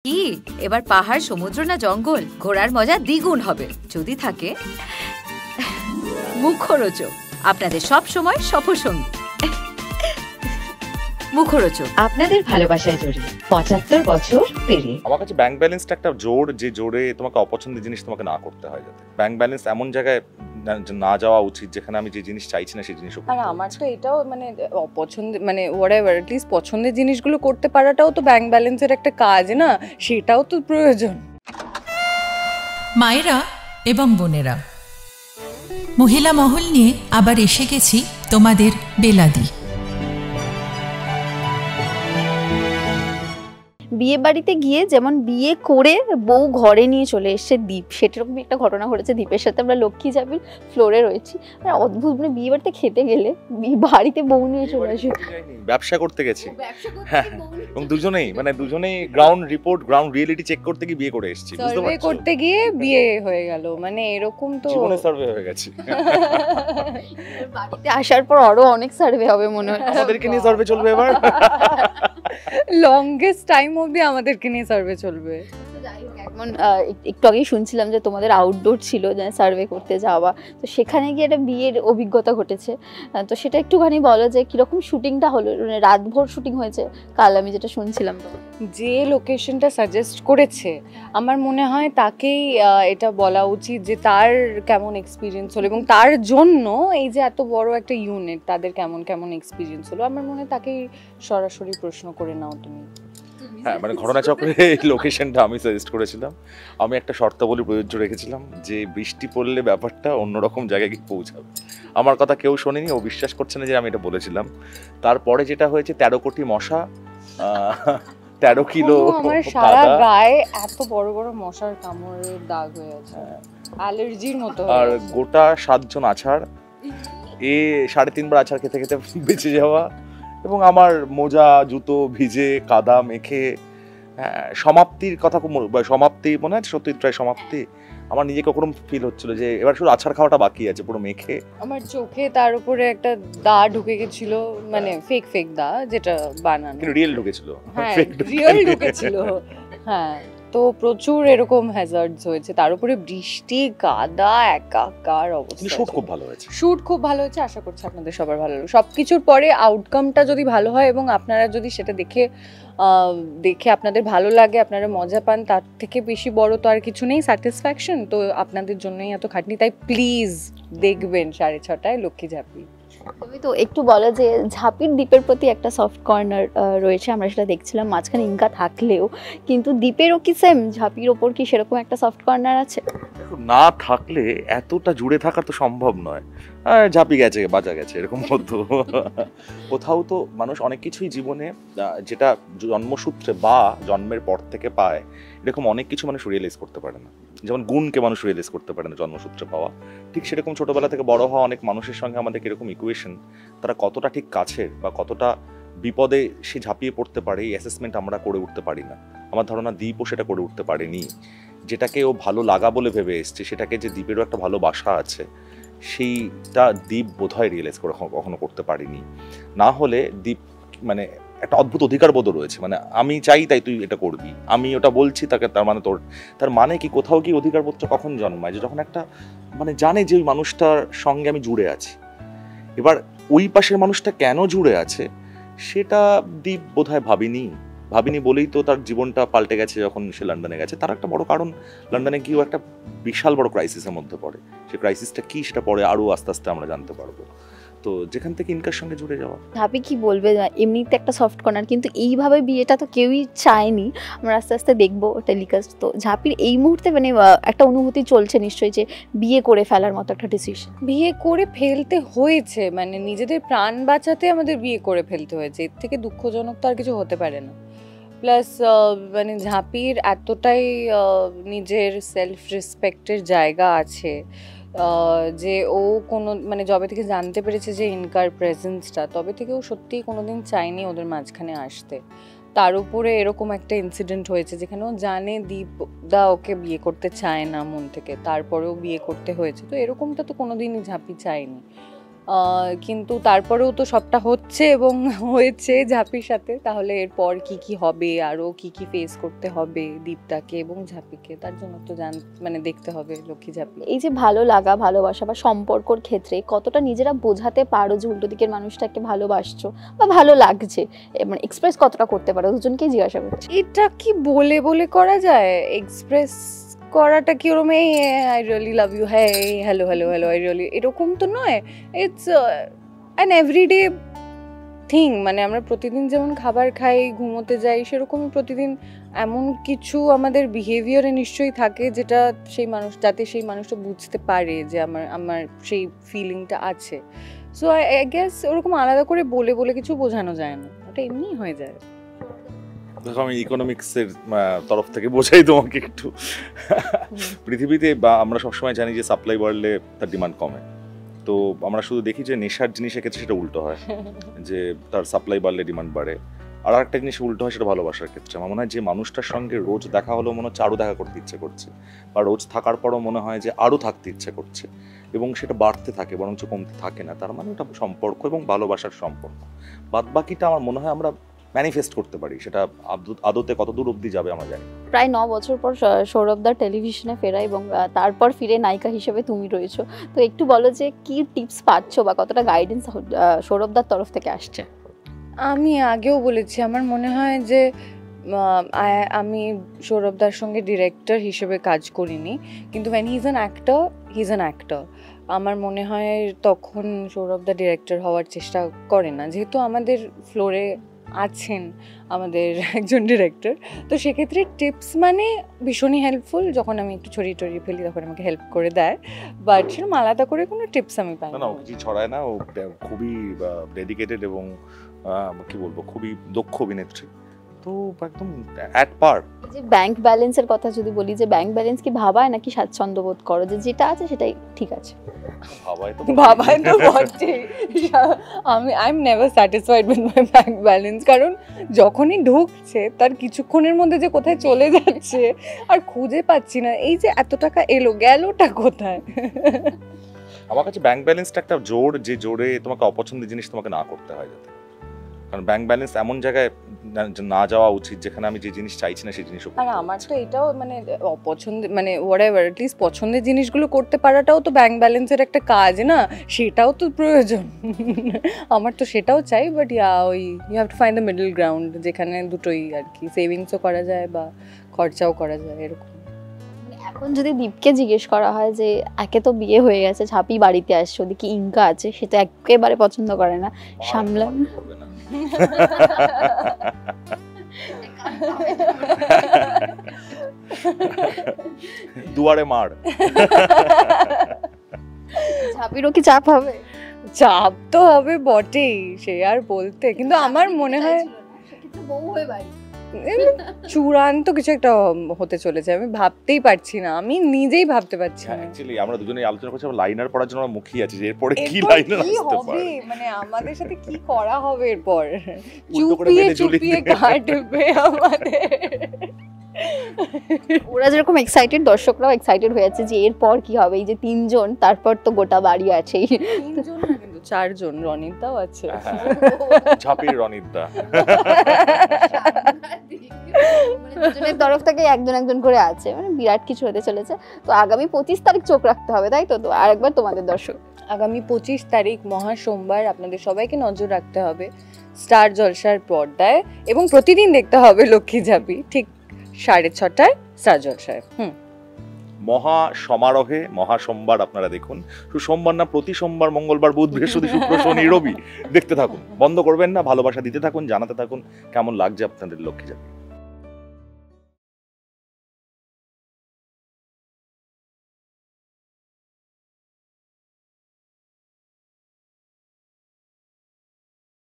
কি এবার পাহাড়, সমুদ্র না জঙ্গল, ঘোরার মজা দ্বিগুণ হবে যদি থাকে মুখরোচক, আপনাদের সব সময় সফরসঙ্গী। মুখরোচক, আপনাদের ভালোবাসায় জড়িয়ে ৭৫ বছর পেরিয়ে। আমার কাছে ব্যাংক ব্যালেন্সটা একটা জোর, যে জোরে তোমাকে অপছন্দের জিনিস তোমাকে না করতে হয়। যাতে ব্যাংক ব্যালেন্স এমন জায়গায় না যাওয়া উচিত যেখানে আমি যে জিনিস চাইছি না সেই জিনিসও। আর আমার তো এটাও মানে অপছন্দের, মানে হোয়াটএভার, এট লিস্ট পছন্দের জিনিসগুলো করতে পারাটাও তো ব্যাংক ব্যালেন্সের একটা কাজ না, সেটাও তো প্রয়োজন। মায়েরা এবং বোনেরা, মহিলা মহল নিয়ে আবার এসে গেছি তোমাদের বেলাদি। বিয়ে বাড়িতে গিয়ে যেমন বিয়ে করে বউ ঘরে নিয়ে চলে এসছে দীপ, সেরকম একটা ঘটনা ঘটেছে দীপের সাথে। আমরা লক্ষ্মী চাবির ফ্লোরে রয়েছি, অদ্ভুত, মানে বিয়ে বাড়িতে খেতে গেলে বাড়িতে বউ নিয়ে চলে আসে। ব্যবসা করতে গেছি এবং দুজনেই ground report, ground reality check করতে গিয়ে বিয়ে করে এসেছি। সার্ভে করতে গিয়ে বিয়ে হয়ে গেল, মানে এরকম তো জীবনে সার্ভে হয়ে গেছে। বাড়িতে আসার পর আরো অনেক সার্ভে হবে মনে হয়। আমাদেরকে নিয়ে সার্ভে চলবে এবার। লংগেস্ট টাইম অবধি আমাদেরকে নিয়ে সার্ভে চলবে। এখন একটু আগেই শুনছিলাম যে তোমাদের আউটডোর ছিল সার্ভে করতে যাওয়া, তো সেখানে গিয়ে একটা বিয়ের অভিজ্ঞতা ঘটেছে, তো সেটা একটুখানি বলো যে কিরকম শুটিংটা হলো। রাতভর শুটিং হয়েছে কাল, আমি যেটা শুনছিলাম। যে লোকেশনটা সাজেস্ট করেছে আমার মনে হয় তাকেই এটা বলা উচিত যে তার কেমন এক্সপিরিয়েন্স হলো এবং তার জন্য এই যে এত বড় একটা ইউনিট তাদের কেমন কেমন এক্সপিরিয়েন্স হলো। আমার মনে হয় তাকেই সরাসরি প্রশ্ন করে নাও তুমি। হ্যাঁ, মানে ঘটনাচক্রে এই লোকেশনটা আমি সাজেস্ট করেছিলাম। আমি একটা শর্তাবলী প্রযোজ্য রেখেছিলাম যে বৃষ্টি পড়লে ব্যাপারটা অন্যরকম জায়গায় গিয়ে পৌঁছাবে। আমার কথা কেউ শোনেনি, ও বিশ্বাস করছে না যে আমি এটা বলেছিলাম। তারপরে যেটা হয়েছে, 13 কোটি মশা, 13 কিলো আমার সারা গায়ে এত বড় বড় মশার কামড়ের দাগ হয়ে আছে, অ্যালার্জির মতো। আর গোটা 7 জন আছাড়, 3.5 বার আছাড় খেতে খেতে বেঁচে যাওয়া, এবং আমার মোজা জুতো ভিজে কাদা মেখে সমাপ্তির কথা, সমাপ্তি মনে হয় সত্যি প্রায় সমাপ্তি। আমার নিজেকে ওরকম ফিল হচ্ছিল যে এবার শুধু আছাড় খাওয়াটা বাকি আছে, পুরো মেখে। আমার চোখে তার উপরে একটা দা ঢুকে গেছিল, মানে ফেক দা, যেটা বানানো, কিন্তু রিয়েল ঢুকেছিল। হ্যাঁ রিয়েল ঢুকেছিল। হ্যাঁ, তো প্রচুর এরকম হ্যাজার্ডস হয়েছে, তার উপরে বৃষ্টি, কাদা, একাকার অবস্থা। শুট খুব ভালো হয়েছে, শুট খুব ভালো হয়েছে। আশা করছি আপনাদের সবার ভালো লাগবে। সবকিছুর পরে আউটকামটা যদি ভালো হয় এবং আপনারা যদি সেটা দেখে আপনাদের ভালো লাগে, আপনারা মজা পান, তার থেকে বেশি বড় তো আর কিছু নেই স্যাটিসফ্যাকশন। তো আপনাদের জন্যই এত খাটনি, তাই প্লিজ দেখবেন 6:30টায় লক্ষ্মী ঝাঁপি। তুমি তো একটু বলো যে ঝাঁপির দ্বীপের প্রতি একটা সফট কর্নার রয়েছে, আমরা সেটা দেখছিলাম, মাঝখানে ইনকা থাকলেও কিন্তু দ্বীপেরও কি সেম ঝাঁপির ওপর কি সেরকম একটা সফট কর্নার আছে? না থাকলে এতটা জুড়ে থাকা তো সম্ভব নয়। ঝাঁপি গেছে, বাজা গেছে, এরকম মতো কোথাও তো মানুষ অনেক কিছুই জীবনে যেটা জন্মসূত্রে বা জন্মের পর থেকে পায়, এরকম অনেক কিছু মানুষ রিয়েলাইজ করতে পারে না। যেমন গুণকে মানুষ রিয়েলাইজ করতে পারে না জন্মসূত্রে পাওয়া, ঠিক সেরকম ছোটবেলা থেকে বড় হওয়া অনেক মানুষের সঙ্গে আমাদের এরকম ইকুয়েশন, তারা কতটা ঠিক কাছের বা কতটা বিপদে সে ঝাঁপিয়ে পড়তে পারে, এই অ্যাসেসমেন্ট আমরা করে উঠতে পারি না। আমার ধারণা দ্বীপও সেটা করে উঠতে পারেনি। যেটাকে ও ভালো লাগা বলে ভেবে এসছে, সেটাকে যে দ্বীপেরও একটা ভালোবাসা আছে, সেইটা দ্বীপ বোধহয় রিয়েলাইজ করে কখনো করতে পারিনি। না হলে দ্বীপ মানে একটা অদ্ভুত অধিকার বোধ রয়েছে, মানে আমি চাই তাই তুই এটা করবি, আমি ওটা বলছি তাকে, তার মানে কি কোথাও কি অধিকার বোধটা কখন জন্মায়, যে যখন একটা মানে জানে যে ওই মানুষটার সঙ্গে আমি জুড়ে আছি। এবার ওই পাশের মানুষটা কেন জুড়ে আছে সেটা দ্বীপ বোধহয় ভাবিনি বলেই তো তার জীবনটা পাল্টে গেছে যখন সে লন্ডনে গেছে। তার একটা বড় কারণ, লন্ডনে গিয়েও একটা বিশাল বড় ক্রাইসিসের মধ্যে পড়ে। সে ক্রাইসিসটা কি সেটা পরে আরও আস্তে আস্তে আমরা জানতে পারবো। তো যেখান থেকে ইনকার সঙ্গে জুড়ে যাওয়া। ঝাঁপি কি বলবে, এমনিতে একটা সফট কর্নার, কিন্তু এইভাবে বিয়েটা তো কেউই চায়নি। আমরা আস্তে আস্তে দেখবো টেলিকাস্ট। তো ঝাঁপির এই মুহূর্তে মানে একটা অনুভূতি চলছে নিশ্চয়ই যে বিয়ে করে ফেলার মতো একটা ডিসিশন। বিয়ে করে ফেলতে হয়েছে, মানে নিজেদের প্রাণ বাঁচাতে আমাদের বিয়ে করে ফেলতে হয়েছে, এর থেকে দুঃখজনক তো আর কিছু হতে পারে না। প্লাস মানে ঝাঁপির এতটাই নিজের সেলফ রেসপেক্টের জায়গা আছে যে ও কোনো মানে যবে থেকে জানতে পেরেছে যে ইনকার প্রেজেন্সটা, তবে থেকে ও সত্যিই কোনোদিন চায়নি ওদের মাঝখানে আসতে। তার উপরে এরকম একটা ইনসিডেন্ট হয়েছে যেখানে ও জানে দীপদা ওকে বিয়ে করতে চায় না মন থেকে, তারপরেও বিয়ে করতে হয়েছে। তো এরকমটা তো কোনোদিনই ঝাঁপি চায়নি। কিন্তু তারপরেও তো সবটা হচ্ছে এবং হয়েছে ঝাঁপির সাথে। তাহলে এরপর কি কি হবে, আরও কি কি ফেস করতে হবে দীপটাকে এবং ঝাঁপিকে, তার জন্য তো মানে দেখতে হবে লক্ষ্মী ঝাঁপি। এই যে ভালো লাগা, ভালোবাসা বা সম্পর্কর ক্ষেত্রে কতটা নিজেরা বোঝাতে পারো যে উল্টো দিকের মানুষটাকে ভালোবাসছো বা ভালো লাগছে, মানে এক্সপ্রেস কতটা করতে পারো? দুজনকেই জিজ্ঞাসা করছি। এটা কি বলে বলে করা যায়? এক্সপ্রেস করাটা কি ওরম এই আই রিয়েলি লাভ ইউ, হ্যাঁ hello hello hello I really, এরকম তো নয়। It's an everyday thing. মানে আমরা প্রতিদিন যেমন খাবার খাই, ঘুমোতে যাই, সেরকমই প্রতিদিন এমন কিছু আমাদের বিহেভিয়ারে নিশ্চয়ই থাকে যেটা যাতে সেই মানুষটা বুঝতে পারে যে আমার সেই ফিলিংটা আছে। সো আই গেস ওরকম আলাদা করে বলে বলে কিছু বোঝানো যায় না, ওটা এমনিই হয়ে যায়। দেখো, আমি ইকোনমিক্সের তরফ থেকে বোঝাই তোমাকে একটু। পৃথিবীতে বা আমরা সবসময় জানি যে সাপ্লাই বাড়লে তার ডিমান্ড কমে। তো আমরা শুধু দেখি যে নেশার জিনিসের ক্ষেত্রে সেটা উল্টো হয়, যে তার সাপ্লাই বাড়লে ডিমান্ড বাড়ে। আর একটা জিনিস উল্টো হয়, সেটা ভালোবাসার ক্ষেত্রে। আমার মনে হয় যে মানুষটার সঙ্গে রোজ দেখা হলেও মনে হচ্ছে আরও দেখা করতে ইচ্ছে করছে, বা রোজ থাকার পরও মনে হয় যে আরও থাকতে ইচ্ছে করছে, এবং সেটা বাড়তে থাকে বরঞ্চ কমতে থাকে না। তার মানে ওটা সম্পর্ক এবং ভালোবাসার সম্পর্ক। বাদ বাকিটা আমার মনে হয় আমরা ম্যানিফেস্ট করতে পারি, সেটা আদতে কত দূর অবধি যাবে আমরা জানি। প্রায় 9 বছর পর সৌরভদা টেলিভিশনে ফেরা এবং তারপর ফিরে নায়িকা হিসেবে তুমি রয়েছো। তো একটু বলো যে কি টিপস পাচ্ছ বা কতটা গাইডেন্স সৌরভদার তরফ থেকে আসছে? আমি আগেও বলেছি, আমার মনে হয় যে আমি সৌরভদার সঙ্গে ডিরেক্টর হিসেবে কাজ করিনি, কিন্তু when he is an actor, আমার মনে হয় তখন সৌরভদা ডিরেক্টর হওয়ার চেষ্টা করে না, যেহেতু আমাদের ফ্লোরে আছেন আমাদের একজন ডিরেক্টর। তো সেক্ষেত্রে টিপস মানে ভীষণই হেল্পফুল। যখন আমি একটু ছড়িয়ে টড়িয়ে ফেলি তখন আমাকে হেল্প করে দেয়, বাট সেরকম আলাদা করে কোনো টিপস আমি পাই না। ও কিছু ছড়ায় না, ও খুবই ডেডিকেটেড এবং কি বলবো, খুবই দক্ষ অভিনেত্রী, তো একদম অ্যাট পার। যে ব্যাংক ব্যালেন্সের কথা যদি বলি, যে ব্যাংক ব্যালেন্স কি ভাবায় নাকি স্বাচ্ছন্দ্য বোধ করো যে যেটা আছে সেটাই ঠিক আছে? ভাবায় তো বটে। আমি I am never satisfied with my bank balance, কারণ যখনই ঢুকছে তার কিছুক্ষণের মধ্যে যে কোথায় চলে যাচ্ছে আর খুঁজে পাচ্ছি না। এই যে এত টাকা এলো, গেলটা কোথায়? আমার কাছে ব্যাংক ব্যালেন্সটা একটা জোর, যে জোরে তোমাকে অপছন্দের জিনিস তোমাকে না করতে হয় যাতে। কারণ ব্যাংক ব্যালেন্স এমন জায়গায় না যাওয়া উচিত যেখানে আমি যে জিনিস চাইছি না সেই জিনিসও। আর আমার তো এটাও মানে অপছন্দের, মানে হোয়াটএভার, অ্যাটলিস্ট পছন্দের জিনিসগুলো করতে পারাটাও তো ব্যাংক ব্যালেন্সের একটা কাজ না, সেটাও তো প্রয়োজন। আমার তো সেটাও চাই, বাট ওই you have to find the middle ground, যেখানে দুটোই আর কি, সেভিংসও করা যায় বা খরচাও করা যায় এরকম। এখন যদি দীপকে জিজ্ঞেস করা হয় যে একে তো বিয়ে হয়ে গেছে, ঝাঁপি বাড়িতে আসছে, ওদিকে ইনকা আছে, সেটা একেবারে পছন্দ করে না, সামলাম দুয়ারে মার। ঝাঁপিরও কি চাপ হবে? চাপ তো হবে বটেই, সে আর বলতে, কিন্তু আমার মনে হয় চূড়ান্ত কিছু একটা হতে চলেছে। আমি ভাবতেই পারছি না, আমি নিজেই ভাবতে পারছি না। অ্যাকচুয়ালি আমরা দুজনেই আলোচনা করছি, লাইনার পড়ার জন্য আমরা মুখিয়ে আছি যে এরপরে কি লাইনার আসতে পারে, মানে আমাদের সাথে কি করা হবে এরপর। চুপিয়ে কাটবে আমাদের। ওরা যেরকম এক্সাইটেড, দর্শকরাও এক্সাইটেড হয়ে আছে যে এরপর কি হবে। এই যে 3 জন, তারপর তো গোটা বাড়ি আছেই। 3 জন না, কিন্তু 4 জন, রনিতাও আছে। ঝাঁপির রনিতা। দুজনের তরফ থেকে একজন করে আছে, মানে বিরাট কিছু হতে চলেছে। তো আগামী 25 তারিখ চোখ রাখতে হবে, তাই তো? তো আরেকবার তোমাদের দর্শক, আগামী 25 তারিখ মহা সোমবার আপনাদের সবাইকে নজর রাখতে হবে স্টার জলসার পর্দায়, এবং প্রতিদিন দেখতে হবে লক্ষ্মী ঝাঁপি ঠিক 6:30টায় স্টার জলসায়। মহা সমারোহে মহা সোমবার আপনারা দেখুন। শুধু সোমবার না, প্রতি সোমবার, মঙ্গলবার, বুধ, বৃহস্পতি, শুক্র, শনি, রবি দেখতে থাকুন, বন্ধ করবেন না। ভালোবাসা দিতে থাকুন, জানাতে থাকুন কেমন লাগছে আপনাদের লক্ষ্মী ঝাঁপি।